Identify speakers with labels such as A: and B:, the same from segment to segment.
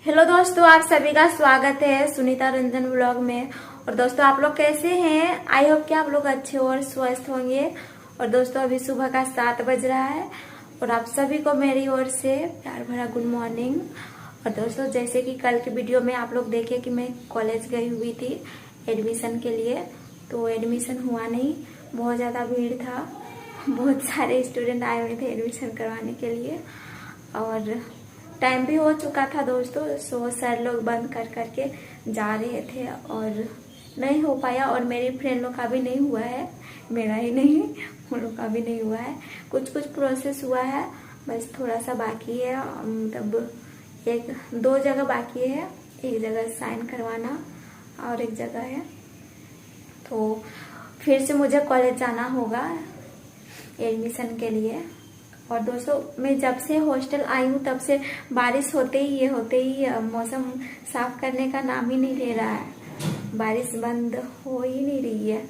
A: Hello दोस्तों, आप सभी का स्वागत है सुनीता रंजन व्लॉग में। और दोस्तों, आप लोग कैसे हैं? आई होप कि आप लोग अच्छे और स्वस्थ होंगे। और दोस्तों, अभी सुबह का 7 बज रहा है और आप सभी को मेरी ओर से प्यार भरा गुड मॉर्निंग। और दोस्तों, जैसे कि कल के वीडियो में आप लोग देखे कि मैं कॉलेज गई हुई थी एडमिशन के लिए, तो एडमिशन हुआ नहीं। बहुत ज़्यादा भीड़ था, बहुत सारे स्टूडेंट आए हुए थे एडमिशन करवाने के लिए और टाइम भी हो चुका था दोस्तों। सो सर लोग बंद कर करके जा रहे थे और नहीं हो पाया। और मेरी फ्रेंड लोग का भी नहीं हुआ है, मेरा ही नहीं, उन लोग का भी नहीं हुआ है। कुछ कुछ प्रोसेस हुआ है, बस थोड़ा सा बाकी है। मतलब एक दो जगह बाकी है, एक जगह साइन करवाना और एक जगह है। तो फिर से मुझे कॉलेज जाना होगा एडमिशन के लिए। और दोस्तों, मैं जब से हॉस्टल आई हूँ तब से बारिश होते ही मौसम साफ करने का नाम ही नहीं ले रहा है। बारिश बंद हो ही नहीं रही है।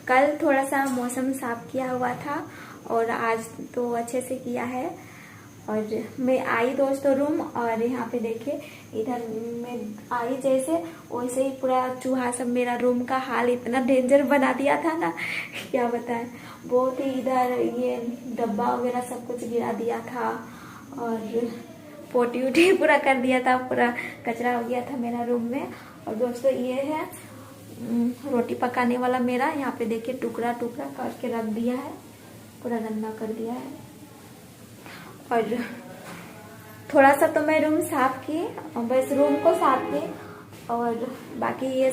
A: कल थोड़ा सा मौसम साफ किया हुआ था और आज तो अच्छे से किया है। और मैं आई दोस्तों रूम, और यहाँ पे देखिए इधर मैं आई जैसे वैसे ही पूरा चूहा सब मेरा रूम का हाल इतना डेंजर बना दिया था ना, क्या बताएं। बहुत ही इधर ये डब्बा वगैरह सब कुछ गिरा दिया था और पोटी उटी पूरा कर दिया था, पूरा कचरा हो गया था मेरा रूम में। और दोस्तों, ये है रोटी पकाने वाला मेरा, यहाँ पे देखिए टुकड़ा टुकड़ा करके रख दिया है, पूरा गंदा कर दिया है। और थोड़ा सा तो मैं रूम साफ की, बस रूम को साफ की। और बाकी ये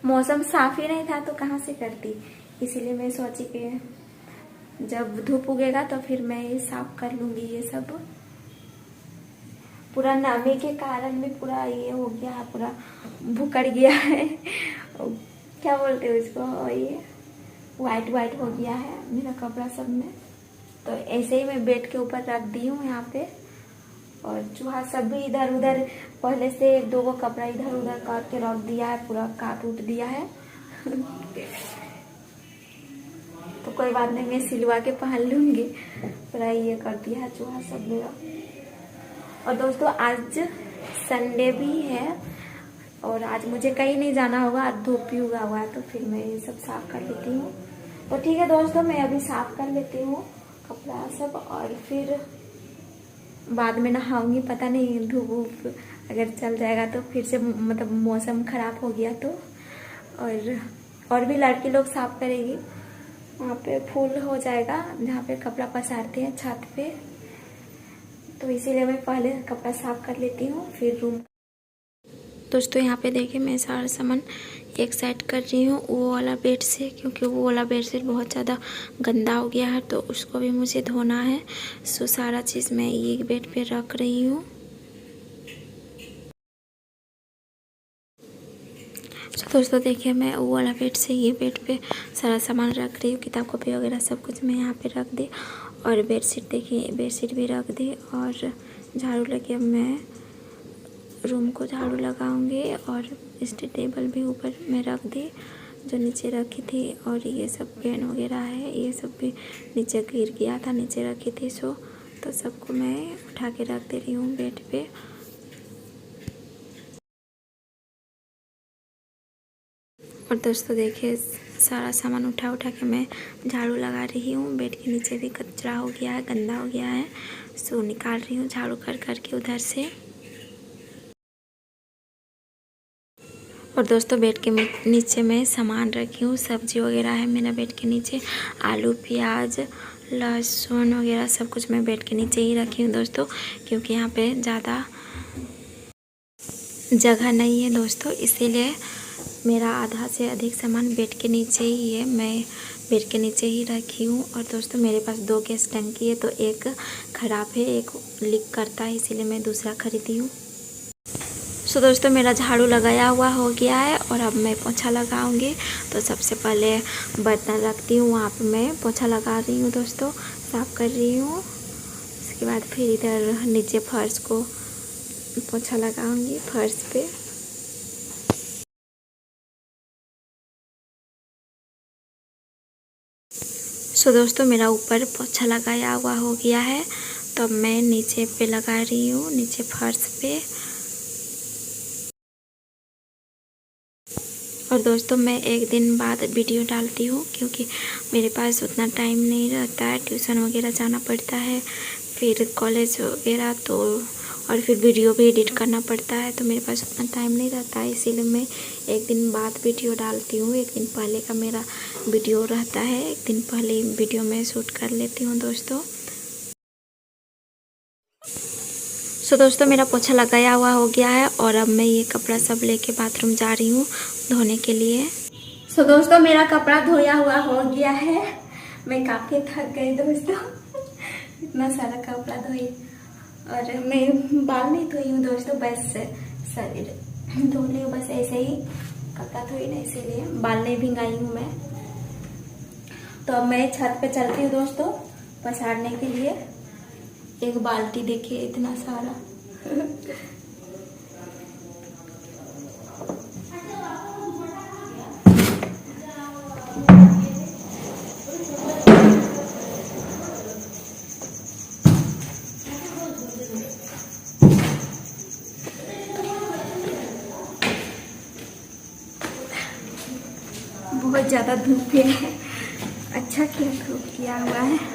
A: मौसम साफ ही नहीं था तो कहाँ से करती, इसीलिए मैं सोची कि जब धूप उगेगा तो फिर मैं ये साफ कर लूंगी। ये सब पूरा नमी के कारण भी पूरा ये हो गया है, पूरा भुकड़ गया है क्या बोलते हैं उसको, ये वाइट वाइट हो गया है मेरा कपड़ा सब में। तो ऐसे ही मैं बेड के ऊपर रख दी हूँ यहाँ पे। और चूहा सब भी इधर उधर पहले से एक दो को कपड़ा इधर उधर काट के रख दिया है, पूरा काट उठ दिया है तो कोई बात नहीं, मैं सिलवा के पहन लूंगी। पूरा ये कर दिया है चूहा सब मेरा। और दोस्तों, आज संडे भी है और आज मुझे कहीं नहीं जाना होगा, आज धूप भी उगा हुआ है, तो फिर मैं ये सब साफ कर लेती हूँ। तो ठीक है दोस्तों, मैं अभी साफ कर लेती हूँ कपड़ा सब और फिर बाद में नहाऊंगी। पता नहीं धूप अगर चल जाएगा तो फिर से, मतलब मौसम खराब हो गया तो। और भी लड़की लोग साफ करेगी, वहाँ पे फूल हो जाएगा जहाँ पे कपड़ा पसारते हैं छत पे, तो इसीलिए मैं पहले कपड़ा साफ कर लेती हूँ फिर रूम। दोस्तों, यहाँ पे देखिए मैं सारा सामान एक साइड कर रही हूँ वो वाला बेड से, क्योंकि वो वाला बेडशीट बहुत ज़्यादा गंदा हो गया है तो उसको भी मुझे धोना है। सो सारा चीज़ मैं ये बेड पे रख रही हूँ। तो दोस्तों देखिए, मैं वो वाला बेड से ये बेड पे सारा सामान रख रही हूँ, किताब कॉपी वगैरह सब कुछ मैं यहाँ पे रख दी। और बेडशीट देखिए, बेडशीट भी रख दी और झाड़ू लेके मैं रूम को झाड़ू लगाऊंगी। और स्टडी टेबल भी ऊपर में रख दी जो नीचे रखी थी। और ये सब पेन वगैरह है, ये सब भी नीचे गिर गया था, नीचे रखी थी। तो सबको मैं उठा के रख दे रही हूँ बेड पे। और दोस्तों देखिए, सारा सामान उठा उठा के मैं झाड़ू लगा रही हूँ। बेड के नीचे भी कचरा हो गया है, गंदा हो गया है, सो निकाल रही हूँ झाड़ू कर करके उधर से। और दोस्तों, बेड के नीचे मैं सामान रखी हूँ, सब्जी वगैरह है मेरा बेड के नीचे, आलू प्याज लहसुन वगैरह सब कुछ मैं बेड के नीचे ही रखी हूँ दोस्तों, क्योंकि यहाँ पे ज़्यादा जगह नहीं है दोस्तों, इसीलिए मेरा आधा से अधिक सामान बेड के नीचे ही है, मैं बेड के नीचे ही रखी हूँ। और दोस्तों, मेरे पास 2 गैस टंकी है, तो एक ख़राब है, एक लीक करता है, इसीलिए मैं दूसरा खरीदी हूँ। सो दोस्तों, मेरा झाड़ू लगाया हुआ हो गया है और अब मैं पोछा लगाऊंगी। तो सबसे पहले बर्तन रखती हूँ, वहाँ पे मैं पोछा लगा रही हूँ दोस्तों, साफ़ कर रही हूँ। उसके बाद फिर इधर नीचे फर्श को पोछा लगाऊंगी, फर्श पे। सो दोस्तों, मेरा ऊपर पोछा लगाया हुआ हो गया है, तो अब मैं नीचे पे लगा रही हूँ, नीचे फर्श पे। और दोस्तों मैं एक दिन बाद वीडियो डालती हूँ क्योंकि मेरे पास उतना टाइम नहीं रहता है, ट्यूशन वगैरह जाना पड़ता है, फिर कॉलेज वगैरह, तो और फिर वीडियो भी एडिट करना पड़ता है, तो मेरे पास उतना टाइम नहीं रहता है। इसीलिए मैं एक दिन बाद वीडियो डालती हूँ। एक दिन पहले का मेरा वीडियो रहता है, एक दिन पहले वीडियो मैं शूट कर लेती हूँ दोस्तों। सो दोस्तों मेरा पोछा लगाया हुआ हो गया है और अब मैं ये कपड़ा सब लेके बाथरूम जा रही हूँ धोने के लिए। सो दोस्तों मेरा कपड़ा धोया हुआ हो गया है। मैं काफ़ी थक गई दोस्तों इतना सारा कपड़ा धोई। और मैं बाल नहीं धोई हूँ दोस्तों, बस शरीर धो ली हूँ, बस ऐसे ही कपड़ा धोई ना, इसीलिए बाल नहीं भिंगाई हूँ मैं। तो अब मैं छत पे चलती हूँ दोस्तों पसारने के लिए। एक बाल्टी देखिए इतना सारा बहुत ज़्यादा धूप है। अच्छा क्या धूप किया हुआ है।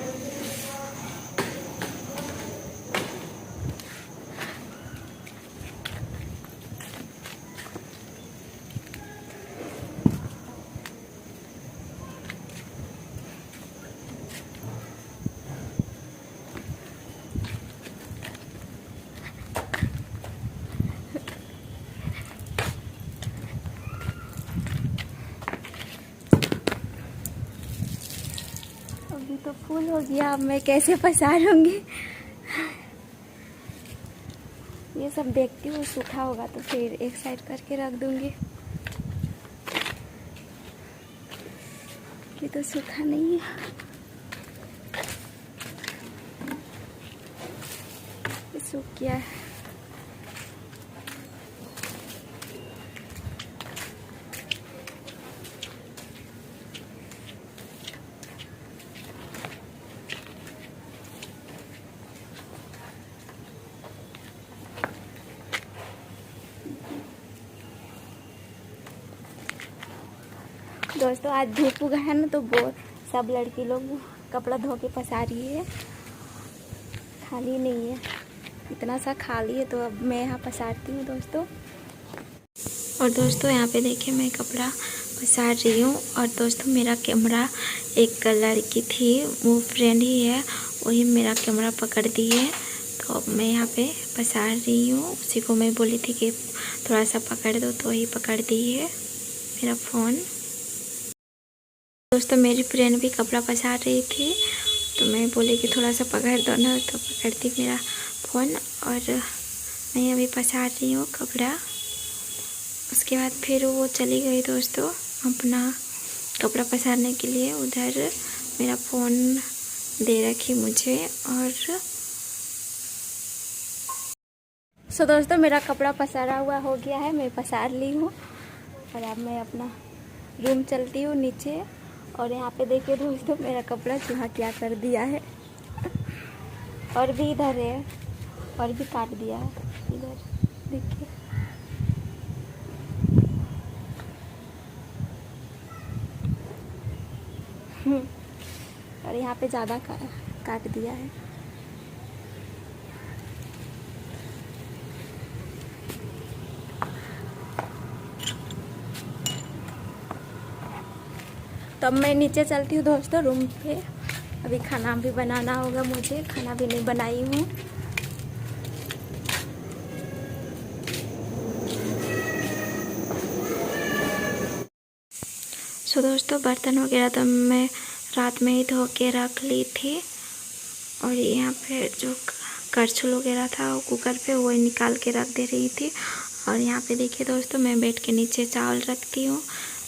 A: अभी तो फुल हो गया, अब मैं कैसे पसारूंगी। ये सब देखती हूँ, सूखा होगा तो फिर एक साइड करके रख दूंगी। ये तो सूखा नहीं है, ये सूख गया है। दोस्तों आज धूप उगा है ना, तो वो सब लड़की लोग कपड़ा धो के पसा रही है, खाली नहीं है, इतना सा खाली है। तो अब मैं यहाँ पसारती हूँ दोस्तों। और दोस्तों यहाँ पे देखिए मैं कपड़ा पसार रही हूँ। और दोस्तों मेरा कैमरा एक लड़की थी, वो फ्रेंड ही है, वही मेरा कैमरा पकड़ दी है। तो अब मैं यहाँ पे पसार रही हूँ, उसी को मैं बोली थी कि थोड़ा सा पकड़ दो, तो वही पकड़ दी है मेरा फ़ोन। दोस्तों मेरी फ्रेंड भी कपड़ा पसार रही थी, तो मैं बोली कि थोड़ा सा पकड़ दो ना, तो पकड़ती मेरा फ़ोन। और मैं अभी पसार रही हूँ कपड़ा। उसके बाद फिर वो चली गई दोस्तों अपना कपड़ा पसारने के लिए। उधर मेरा फ़ोन दे रखी मुझे। और सो दोस्तों मेरा कपड़ा पसारा हुआ हो गया है, मैं पसार ली हूँ। और अब मैं अपना रूम चलती हूँ नीचे। और यहाँ पे देखिए दोस्तों मेरा कपड़ा चूहा क्या कर दिया है। और भी इधर है, और भी काट दिया है इधर देखिए। और यहाँ पे ज़्यादा काट दिया है। तब मैं नीचे चलती हूँ दोस्तों रूम पे। अभी खाना भी बनाना होगा मुझे, खाना भी नहीं बनाई हूँ। सो दोस्तों बर्तन वगैरह तो मैं रात में ही धो के रख ली थी। और यहाँ पे जो करछुल वगैरह था वो कुकर पे वो निकाल के रख दे रही थी। और यहाँ पे देखिए दोस्तों मैं बेड के नीचे चावल रखती हूँ,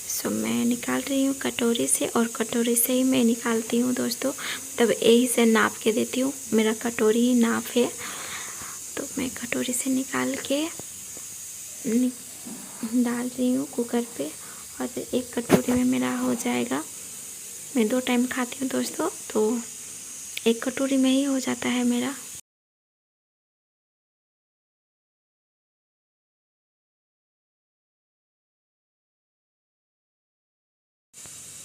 A: सो मैं निकाल रही हूँ कटोरी से। और कटोरी से ही मैं निकालती हूँ दोस्तों, तब यही से नाप के देती हूँ, मेरा कटोरी ही नाप है। तो मैं कटोरी से निकाल के डाल रही हूँ कुकर पे। और एक कटोरी में मेरा हो जाएगा। मैं 2 टाइम खाती हूँ दोस्तों, तो एक कटोरी में ही हो जाता है मेरा।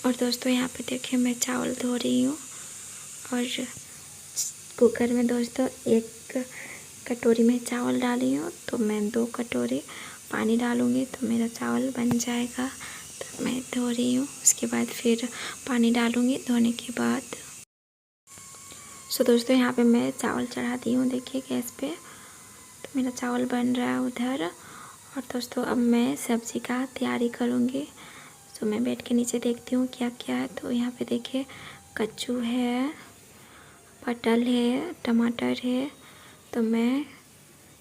A: और दोस्तों यहाँ पे देखिए मैं चावल धो रही हूँ और कुकर में दोस्तों 1 कटोरी में चावल डाली हूँ, तो मैं 2 कटोरी पानी डालूँगी तो मेरा चावल बन जाएगा। तो मैं धो रही हूँ, उसके बाद फिर पानी डालूँगी धोने के बाद। सो दोस्तों यहाँ पे मैं चावल चढ़ा दी हूँ, देखिए गैस पे, तो मेरा चावल बन रहा है उधर। और दोस्तों अब मैं सब्ज़ी का तैयारी करूँगी। तो मैं बेड के नीचे देखती हूँ क्या क्या है। तो यहाँ पे देखिए कच्चू है, पटल है, टमाटर है। तो मैं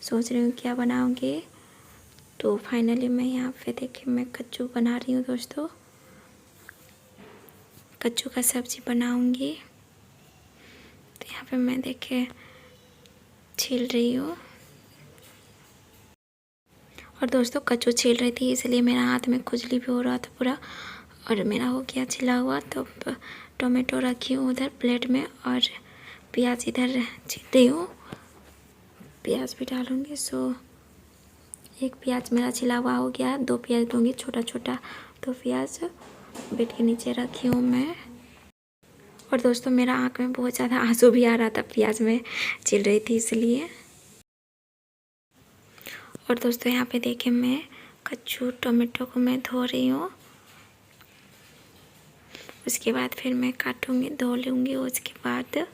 A: सोच रही हूँ क्या बनाऊँगी। तो फाइनली मैं यहाँ पे देखिए मैं कच्चू बना रही हूँ दोस्तों, कच्चू का सब्ज़ी बनाऊँगी। तो यहाँ पे मैं देखिए छील रही हूँ। और दोस्तों कच्चू छील रही थी इसलिए मेरा हाथ में खुजली भी हो रहा था पूरा, और मेरा हो गया छिला हुआ। तो टोमेटो रखी हूँ उधर प्लेट में और प्याज इधर छील रही हूँ, प्याज भी डालूँगी। सो 1 प्याज मेरा छिला हुआ हो गया, 2 प्याज दूँगी छोटा छोटा। 2 प्याज बेड के नीचे रखी हूँ मैं। और दोस्तों मेरा आँख में बहुत ज़्यादा आंसू भी आ रहा था, प्याज में छिल रही थी इसलिए। और दोस्तों यहाँ पे देखिए मैं कच्चू टोमेटो को मैं धो रही हूँ, उसके बाद फिर मैं काटूँगी, धो लूँगी। उसके बाद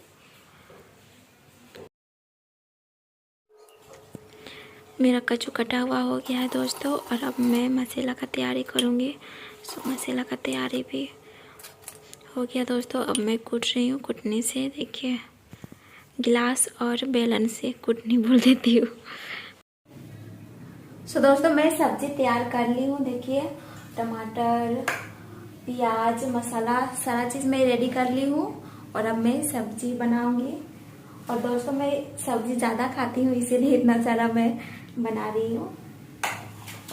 A: मेरा कच्चू कटा हुआ हो गया है दोस्तों, और अब मैं मसाला का तैयारी करूँगी। सो मसाला का तैयारी भी हो गया दोस्तों। अब मैं कूट रही हूँ, कूटने से देखिए गिलास और बेलन से कूटनी भूल देती हूँ। सो दोस्तों मैं सब्जी तैयार कर ली हूँ, देखिए टमाटर, प्याज, मसाला सारा चीज़ मैं रेडी कर ली हूँ। और अब मैं सब्जी बनाऊंगी। और दोस्तों मैं सब्जी ज़्यादा खाती हूँ इसीलिए इतना सारा मैं बना रही हूँ।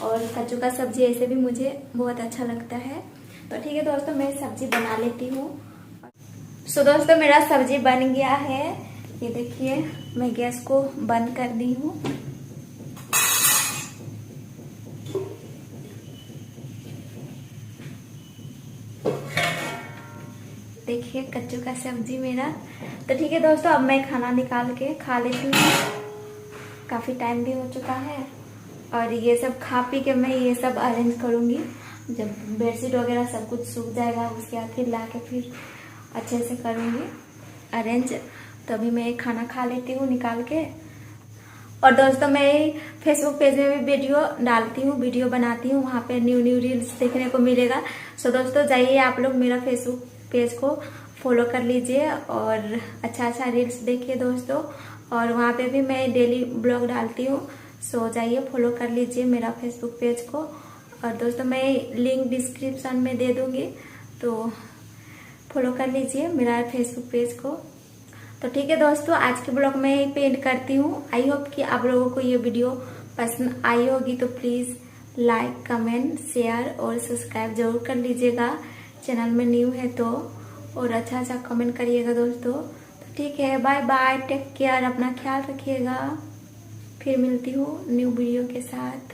A: और कच्चू का सब्जी ऐसे भी मुझे बहुत अच्छा लगता है। तो ठीक है दोस्तों मैं सब्जी बना लेती हूँ। सो दोस्तों मेरा सब्जी बन गया है, ये देखिए मैं गैस को बंद कर दी हूँ। देखिए कच्चू का सब्जी मेरा। तो ठीक है दोस्तों अब मैं खाना निकाल के खा लेती हूँ, काफ़ी टाइम भी हो चुका है। और ये सब खा पी के मैं ये सब अरेंज करूँगी, जब बेडशीट वगैरह सब कुछ सूख जाएगा उसके बाद फिर ला के फिर अच्छे से करूँगी अरेंज। तो अभी मैं खाना खा लेती हूँ निकाल के। और दोस्तों मैं फेसबुक पेज में भी वीडियो डालती हूँ, वीडियो बनाती हूँ, वहाँ पे न्यू रील्स देखने को मिलेगा। सो दोस्तों जाइए आप लोग मेरा फेसबुक पेज को फॉलो कर लीजिए और अच्छा अच्छा रील्स देखिए दोस्तों। और वहाँ पे भी मैं डेली ब्लॉग डालती हूँ, सो जाइए फॉलो कर लीजिए मेरा फेसबुक पेज को। और दोस्तों मैं लिंक डिस्क्रिप्शन में दे दूँगी, तो फॉलो कर लीजिए मेरा फेसबुक पेज को। तो ठीक है दोस्तों आज के ब्लॉग में ही पेंट करती हूँ। आई होप कि आप लोगों को ये वीडियो पसंद आई होगी, तो प्लीज़ लाइक, कमेंट, शेयर और सब्सक्राइब जरूर कर लीजिएगा चैनल में न्यू है तो। और अच्छा अच्छा कमेंट करिएगा दोस्तों। तो ठीक है, बाय बाय, टेक केयर, अपना ख्याल रखिएगा। फिर मिलती हूँ न्यू वीडियो के साथ।